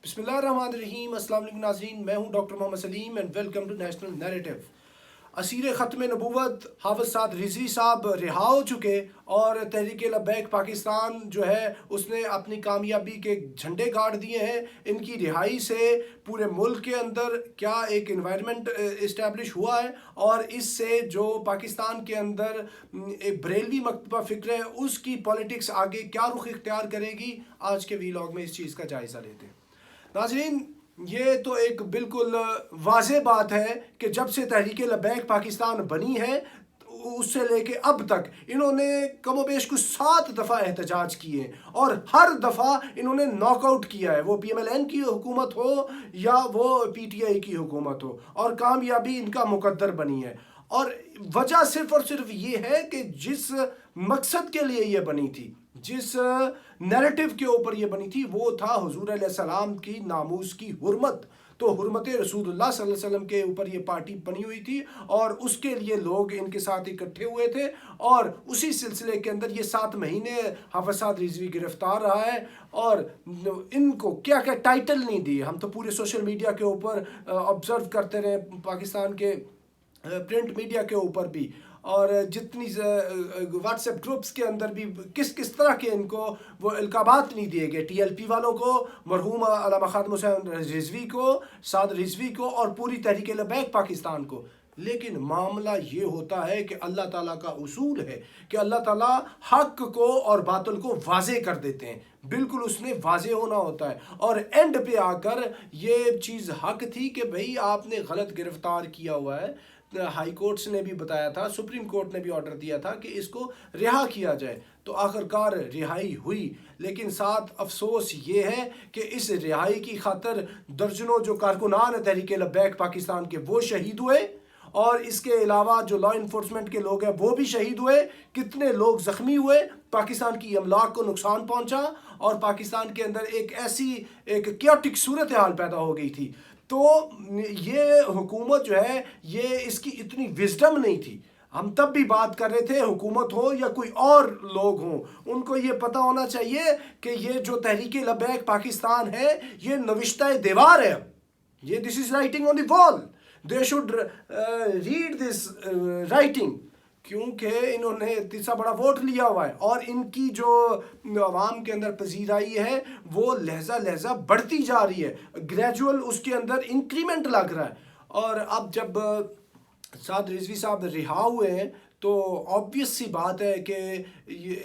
بسم اللہ الرحمن الرحیم۔ السلام علیکم ناظرین، میں ہوں doctor Muhammad Saleem and welcome to national narrative. اسیر ختم نبوت حافظ سعد رضوی صاحب رہا ہو چکے اور تحریک لبیک پاکستان جو ہے اس نے اپنی کامیابی کے جھنڈے گاڑ دیے ہیں۔ ان کی رہائی سے پورے ملک کے اندر کیا ایک انوائرمنٹ اسٹیبلش ہوا ہے، اور اس سے جو پاکستان کے اندر ایک بریلوی مکتبہ فکر ہے اس کی پولیٹکس آگے کیا رخ اختیار کرے گی، آج کے ویلاگ میں اس چیز کا جائزہ لیتے ہیں۔ ناظرین، یہ تو ایک بالکل واضح بات ہے کہ جب سے تحریک لبیک پاکستان بنی ہے اس سے لے کے اب تک انہوں نے کم و بیش کچھ 7 دفعہ احتجاج کیے ہیں، اور ہر دفعہ انہوں نے ناک آؤٹ کیا ہے، وہ پی ایم ایل این کی حکومت ہو یا وہ پی ٹی آئی کی حکومت ہو، اور کامیابی ان کا مقدر بنی ہے۔ اور وجہ صرف اور صرف یہ ہے کہ جس مقصد کے لیے یہ بنی تھی، جس نیریٹو کے اوپر یہ بنی تھی، وہ تھا حضور علیہ السلام کی ناموس کی حرمت۔ تو حرمت رسول اللہ صلی اللہ علیہ وسلم کے اوپر یہ پارٹی بنی ہوئی تھی، اور اس کے لیے لوگ ان کے ساتھ اکٹھے ہوئے تھے، اور اسی سلسلے کے اندر یہ 7 مہینے حافظ سعد رضوی گرفتار رہا ہے، اور ان کو کیا کیا ٹائٹل نہیں دیے۔ ہم تو پورے سوشل میڈیا کے اوپر آبزرو کرتے رہے، پاکستان کے پرنٹ میڈیا کے اوپر بھی، اور جتنی واٹس ایپ گروپس کے اندر بھی کس طرح کے ان کو وہ القابات نہیں دیے گئے، ٹی ایل پی والوں کو، مرحوم علامہ خادم حسین رضوی کو، سعد رضوی کو، اور پوری تحریک لبیک پاکستان کو۔ لیکن معاملہ یہ ہوتا ہے کہ اللہ تعالیٰ کا اصول ہے کہ اللہ تعالیٰ حق کو اور باطل کو واضح کر دیتے ہیں، بالکل اس نے واضح ہونا ہوتا ہے، اور اینڈ پہ آ کر یہ چیز حق تھی کہ بھئی آپ نے غلط گرفتار کیا ہوا ہے۔ ہائی کورٹس نے بھی بتایا تھا، سپریم کورٹ نے بھی آرڈر دیا تھا کہ اس کو رہا کیا جائے، تو آخرکار رہائی ہوئی۔ لیکن ساتھ افسوس یہ ہے کہ اس رہائی کی خاطر درجنوں جو کارکنان تحریک لبیک پاکستان کے وہ شہید ہوئے، اور اس کے علاوہ جو لا انفورسمنٹ کے لوگ ہیں وہ بھی شہید ہوئے، کتنے لوگ زخمی ہوئے، پاکستان کی املاک کو نقصان پہنچا، اور پاکستان کے اندر ایک ایسی ایک کیوٹک صورتحال پیدا ہو گئی تھی۔ تو یہ حکومت جو ہے یہ اس کی اتنی وزڈم نہیں تھی۔ ہم تب بھی بات کر رہے تھے، حکومت ہو یا کوئی اور لوگ ہوں، ان کو یہ پتہ ہونا چاہیے کہ یہ جو تحریک لبیک پاکستان ہے یہ نوشتہ دیوار ہے، یہ دس از رائٹنگ آن دی وال، they should read this writing, کیونکہ انہوں نے تیسرا بڑا ووٹ لیا ہوا ہے، اور ان کی جو عوام کے اندر پذیرائی ہے وہ لہجہ لہجہ بڑھتی جا رہی ہے، گریجول اس کے اندر انکریمنٹ لگ رہا ہے۔ اور اب جب سعد رضوی صاحب رہا ہوئے ہیں تو آبویس سی بات ہے کہ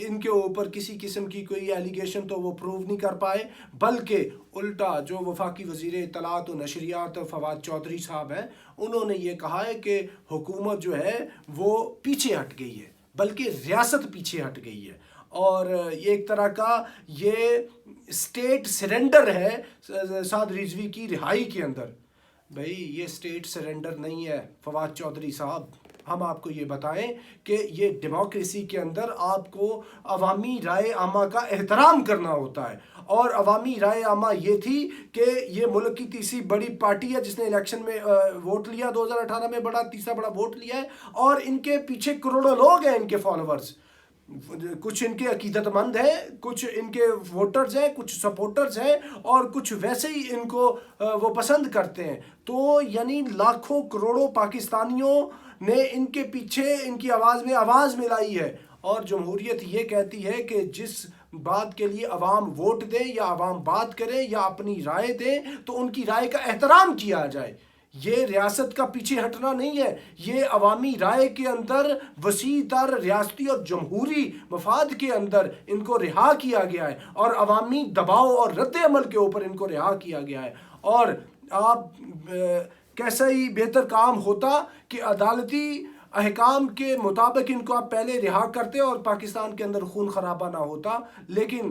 ان کے اوپر کسی قسم کی کوئی ایلیگیشن تو وہ پروو نہیں کر پائے، بلکہ الٹا جو وفاقی وزیر اطلاعات و نشریات فواد چودھری صاحب ہیں، انہوں نے یہ کہا ہے کہ حکومت جو ہے وہ پیچھے ہٹ گئی ہے، بلکہ ریاست پیچھے ہٹ گئی ہے، اور یہ ایک طرح کا یہ اسٹیٹ سرنڈر ہے سعد رضوی کی رہائی کے اندر۔ بھئی یہ اسٹیٹ سرنڈر نہیں ہے فواد چودھری صاحب، ہم آپ کو یہ بتائیں کہ یہ ڈیموکریسی کے اندر آپ کو عوامی رائے عامہ کا احترام کرنا ہوتا ہے، اور عوامی رائے عامہ یہ تھی کہ یہ ملک کی تیسری بڑی پارٹی ہے جس نے الیکشن میں ووٹ لیا، 2018 میں تیسرا بڑا ووٹ لیا ہے، اور ان کے پیچھے کروڑوں لوگ ہیں، ان کے فالوورز، کچھ ان کے عقیدت مند ہیں، کچھ ان کے ووٹرز ہیں، کچھ سپورٹرز ہیں، اور کچھ ویسے ہی ان کو وہ پسند کرتے ہیں۔ تو یعنی لاکھوں کروڑوں پاکستانیوں نے ان کے پیچھے ان کی آواز میں آواز ملائی ہے، اور جمہوریت یہ کہتی ہے کہ جس بات کے لیے عوام ووٹ دیں یا عوام بات کریں یا اپنی رائے دیں تو ان کی رائے کا احترام کیا جائے۔ یہ ریاست کا پیچھے ہٹنا نہیں ہے، یہ عوامی رائے کے اندر وسیع تر ریاستی اور جمہوری مفاد کے اندر ان کو رہا کیا گیا ہے، اور عوامی دباؤ اور رد عمل کے اوپر ان کو رہا کیا گیا ہے۔ اور آپ کیسا ہی بہتر کام ہوتا کہ عدالتی احکام کے مطابق ان کو آپ پہلے رہا کرتے اور پاکستان کے اندر خون خرابہ نہ ہوتا، لیکن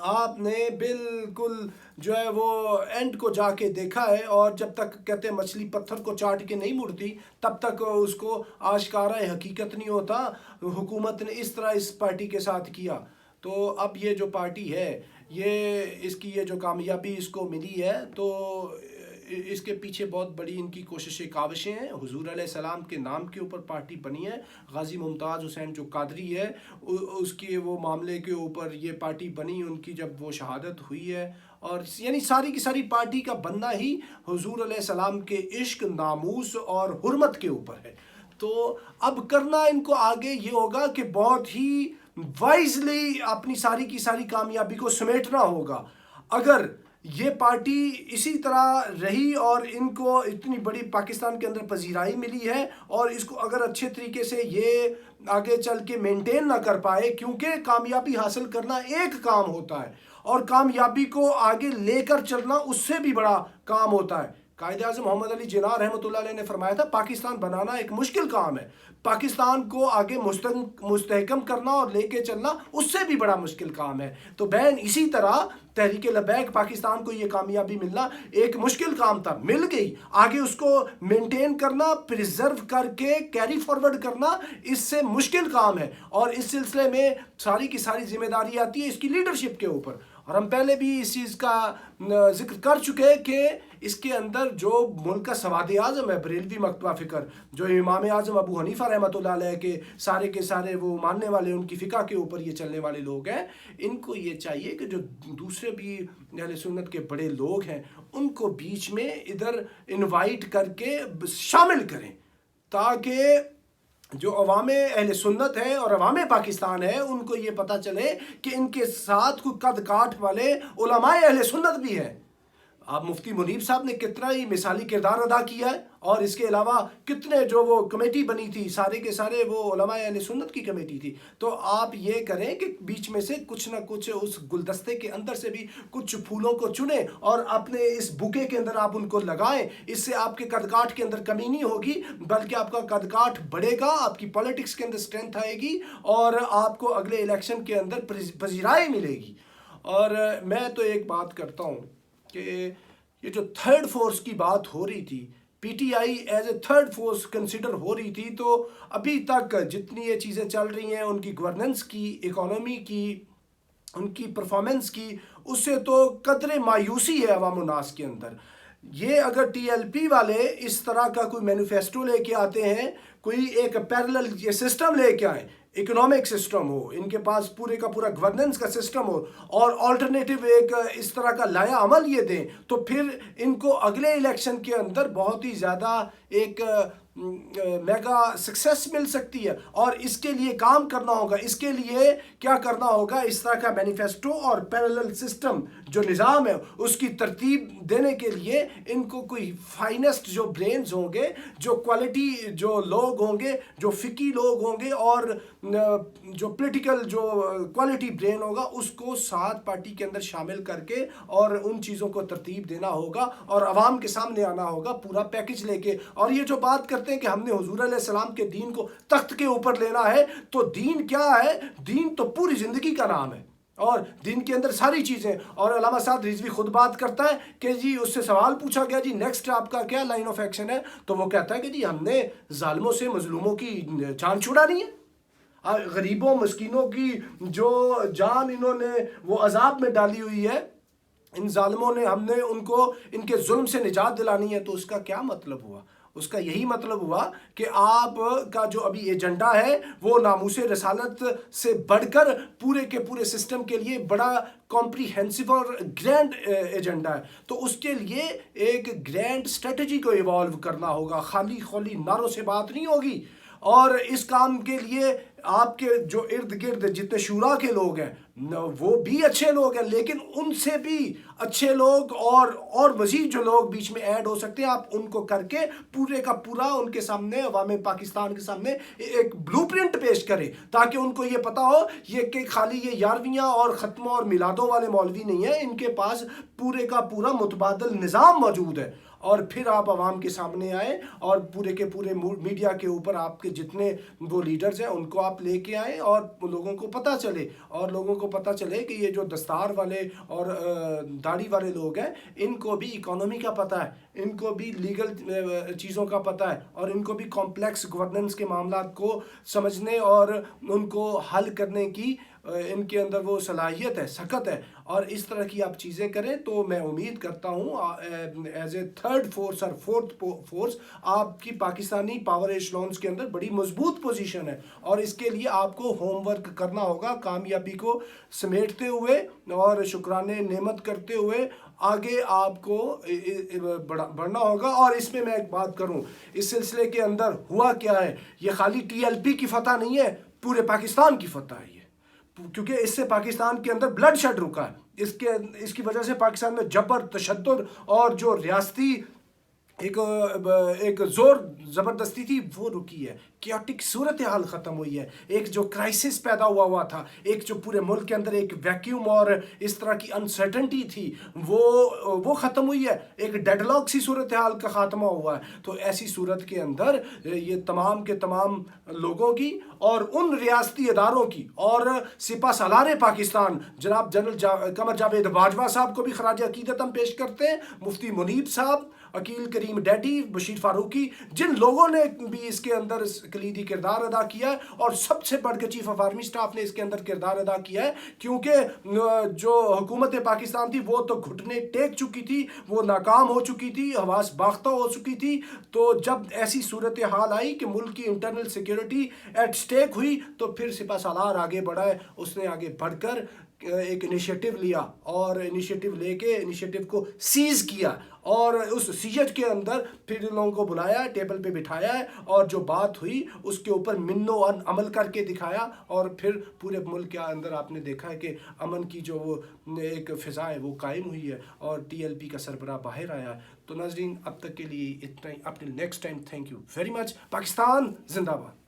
آپ نے بالکل جو ہے وہ اینڈ کو جا کے دیکھا ہے، اور جب تک کہتے ہیں مچھلی پتھر کو چاٹ کے نہیں مڑتی تب تک اس کو آشکارا حقیقت نہیں ہوتا۔ حکومت نے اس طرح اس پارٹی کے ساتھ کیا، تو اب یہ جو پارٹی ہے یہ اس کی یہ جو کامیابی اس کو ملی ہے، تو اس کے پیچھے بہت بڑی ان کی کوششیں کاوشیں ہیں. حضور علیہ السلام کے نام کے اوپر پارٹی بنی ہے. غازی ممتاز حسین جو قادری ہے اس کے وہ معاملے کے اوپر یہ پارٹی بنی ان کی جب وہ شہادت ہوئی ہے. اور یعنی ساری کی ساری پارٹی کا بننا ہی حضور علیہ السلام کے عشق، ناموس اور حرمت کے اوپر ہے. تو اب کرنا ان کو آگے یہ ہوگا کہ بہت ہی وائزلی اپنی ساری کی ساری کامیابی کو سمیٹنا ہوگا. اگر یہ پارٹی اسی طرح رہی اور ان کو اتنی بڑی پاکستان کے اندر پذیرائی ملی ہے اور اس کو اگر اچھے طریقے سے یہ آگے چل کے مینٹین نہ کر پائے، کیونکہ کامیابی حاصل کرنا ایک کام ہوتا ہے اور کامیابی کو آگے لے کر چلنا اس سے بھی بڑا کام ہوتا ہے. قائد اعظم محمد علی جناح رحمۃ اللہ علیہ نے فرمایا تھا پاکستان بنانا ایک مشکل کام ہے، پاکستان کو آگے مستحکم کرنا اور لے کے چلنا اس سے بھی بڑا مشکل کام ہے. تو بہن اسی طرح تحریک لبیک پاکستان کو یہ کامیابی ملنا ایک مشکل کام تھا، مل گئی. آگے اس کو مینٹین کرنا، پریزرو کر کے کیری فارورڈ کرنا اس سے مشکل کام ہے. اور اس سلسلے میں ساری کی ساری ذمہ داری آتی ہے اس کی لیڈرشپ کے اوپر. اور ہم پہلے بھی اس چیز کا ذکر کر چکے کہ اس کے اندر جو ملک کا سواد اعظم ہے، بریلوی مکتبہ فکر، جو امام اعظم ابو حنیفہ رحمۃ اللہ علیہ کے سارے وہ ماننے والے، ان کی فقہ کے اوپر یہ چلنے والے لوگ ہیں، ان کو یہ چاہیے کہ جو دوسرے بھی اہل سنت کے بڑے لوگ ہیں ان کو بیچ میں ادھر انوائٹ کر کے شامل کریں، تاکہ جو عوام اہل سنت ہے اور عوام پاکستان ہے ان کو یہ پتہ چلے کہ ان کے ساتھ کوئی قد کاٹ والے علماء اہل سنت بھی ہیں. آپ مفتی منیب صاحب نے کتنا ہی مثالی کردار ادا کیا ہے، اور اس کے علاوہ کتنے جو وہ کمیٹی بنی تھی سارے کے سارے وہ علماء اہل سنت کی کمیٹی تھی. تو آپ یہ کریں کہ بیچ میں سے کچھ نہ کچھ اس گلدستے کے اندر سے بھی کچھ پھولوں کو چنیں اور اپنے اس بوکے کے اندر آپ ان کو لگائیں. اس سے آپ کے قد کاٹ کے اندر کمی نہیں ہوگی، بلکہ آپ کا قد کاٹ بڑھے گا، آپ کی پالیٹکس کے اندر اسٹرینتھ آئے گی اور آپ کو اگلے الیکشن کے اندر پذیرائی ملے گی. اور میں تو ایک بات کرتا ہوں کہ یہ جو تھرڈ فورس کی بات ہو رہی تھی، P T I is a third force consider ہو رہی تھی، تو ابھی تک جتنی یہ چیزیں چل رہی ہیں ان کی گورننس کی، اکانومی کی، ان کی پرفارمنس کی، اس سے تو قدرے مایوسی ہے عوام الناس کے اندر. یہ اگر ٹی ایل پی والے اس طرح کا کوئی مینیفیسٹو لے کے آتے ہیں، کوئی ایک پیرلل یہ سسٹم لے کے آئیں، اکنامک سسٹم ہو، ان کے پاس پورے کا پورا گورننس کا سسٹم ہو اور آلٹرنیٹو ایک اس طرح کا لایا عمل یہ دیں، تو پھر ان کو اگلے الیکشن کے اندر بہت ہی زیادہ ایک میگا سکسیس مل سکتی ہے. اور اس کے لیے کام کرنا ہوگا. اس کے لیے کیا کرنا ہوگا؟ اس طرح کا مینیفیسٹو اور پیرلل سسٹم جو نظام ہے اس کی ترتیب دینے کے لیے ان کو کوئی فائنسٹ جو برینز ہوں گے، جو کوالٹی جو لوگ ہوں گے، جو فقی لوگ ہوں گے اور جو پولیٹیکل جو کوالٹی برین ہوگا، اس کو ساتھ پارٹی کے اندر شامل کر کے اور ان چیزوں کو ترتیب دینا ہوگا اور عوام کے سامنے آنا ہوگا پورا پیکج لے کے. اور یہ جو بات کرتے ہیں کہ ہم نے حضور علیہ السلام کے دین کو تخت کے اوپر لینا ہے، تو دین کیا ہے؟ دین تو پوری زندگی کا نام ہے اور دین کے اندر ساری چیزیں. اور علامہ سعد رضوی خود بات کرتا ہے کہ جی اس سے سوال پوچھا گیا جی نیکسٹ آپ کا کیا لائن آف ایکشن ہے، تو وہ کہتا ہے کہ جی ہم نے ظالموں سے مظلوموں کی جان چھڑانی ہے، غریبوں مسکینوں کی جو جان انہوں نے وہ عذاب میں ڈالی ہوئی ہے، ان ظالموں نے، ہم نے ان کو ان کے ظلم سے نجات دلانی ہے. تو اس کا کیا مطلب ہوا؟ اس کا یہی مطلب ہوا کہ آپ کا جو ابھی ایجنڈا ہے وہ ناموس رسالت سے بڑھ کر پورے کے پورے سسٹم کے لیے بڑا کمپریہنسو اور گرینڈ ایجنڈا ہے. تو اس کے لیے ایک گرینڈ اسٹریٹجی کو ایوالو کرنا ہوگا، خالی خالی نعروں سے بات نہیں ہوگی. اور اس کام کے لیے آپ کے جو ارد گرد جتنے شورا کے لوگ ہیں وہ بھی اچھے لوگ ہیں، لیکن ان سے بھی اچھے لوگ اور مزید جو لوگ بیچ میں ایڈ ہو سکتے ہیں، آپ ان کو کر کے پورے کا پورا ان کے سامنے، عوام پاکستان کے سامنے ایک بلو پرنٹ پیش کرے، تاکہ ان کو یہ پتا ہو یہ کہ خالی یہ یارویاں اور ختموں اور میلادوں والے مولوی نہیں ہیں، ان کے پاس پورے کا پورا متبادل نظام موجود ہے. اور پھر آپ عوام کے سامنے آئیں اور پورے کے پورے میڈیا کے اوپر آپ کے جتنے وہ لیڈرز ہیں ان کو آپ لے کے آئیں اور لوگوں کو پتہ چلے، اور لوگوں کو پتہ چلے کہ یہ جو دستار والے اور داڑھی والے لوگ ہیں ان کو بھی اکانومی کا پتہ ہے، ان کو بھی لیگل چیزوں کا پتہ ہے، اور ان کو بھی کمپلیکس گورننس کے معاملات کو سمجھنے اور ان کو حل کرنے کی ان کے اندر وہ صلاحیت ہے، سخت ہے، اور اس طرح کی آپ چیزیں کریں تو میں امید کرتا ہوں ایز اے تھرڈ فورس اور فورتھ فورس آپ کی پاکستانی پاور ایشلونز کے اندر بڑی مضبوط پوزیشن ہے، اور اس کے لیے آپ کو ہوم ورک کرنا ہوگا، کامیابی کو سمیٹتے ہوئے اور شکرانے نعمت کرتے ہوئے آگے آپ کو بڑھنا ہوگا۔ اور اس میں ایک بات کروں، اس سلسلے کے اندر ہوا کیا ہے، یہ خالی ٹی ایل پی کی فتح نہیں ہے، پورے پاکستان کی فتح ہے یہ، کیونکہ اس سے پاکستان کے اندر بلڈ شیڈ رکا ہے، اس کی وجہ سے پاکستان میں جبر، تشدد اور جو ریاستی ایک زور زبردستی تھی وہ رکی ہے، کیوٹک صورتحال ختم ہوئی ہے، ایک جو کرائسس پیدا ہوا تھا، ایک جو پورے ملک کے اندر ایک ویکیوم اور اس طرح کی انسرٹنٹی تھی وہ ختم ہوئی ہے، ایک ڈیڈ لاک سی صورتحال کا خاتمہ ہوا ہے۔ تو ایسی صورت کے اندر یہ تمام کے تمام لوگوں کی اور ان ریاستی اداروں کی اور سپہ سالار پاکستان جناب جنرل قمر جاوید باجوہ صاحب کو بھی خراج عقیدت ہم پیش کرتے ہیں، مفتی منیب صاحب، عقیل کریم ڈیڈی، بشیر فاروقی، جن لوگوں نے بھی اس کے اندر کلیدی کردار ادا کیا ہے، اور سب سے بڑھ کے چیف آف آرمی سٹاف نے اس کے اندر کردار ادا کیا ہے، کیونکہ جو حکومت پاکستان تھی وہ تو گھٹنے ٹیک چکی تھی، وہ ناکام ہو چکی تھی، حواس باختہ ہو چکی تھی۔ تو جب ایسی صورتحال آئی کہ ملک کی انٹرنل سیکیورٹی ایٹ سٹیک ہوئی تو پھر سپہ سالار آگے بڑھا ہے، اس نے آگے بڑھ کر ایک انیشیٹو لیا، اور انیشیٹو لے کے انیشیٹو کو سیز کیا، اور اس سیجٹ کے اندر پھر ان لوگوں کو بلایا، ٹیبل پہ بٹھایا ہے، اور جو بات ہوئی اس کے اوپر منو عمل کر کے دکھایا، اور پھر پورے ملک کے اندر آپ نے دیکھا ہے کہ امن کی جو وہ ایک فضا ہے وہ قائم ہوئی ہے، اور ٹی ایل پی کا سربراہ باہر آیا۔ تو ناظرین اب تک کے لیے اتنا ہی، up till next time, thank you very much. Pakistan زندہ باد۔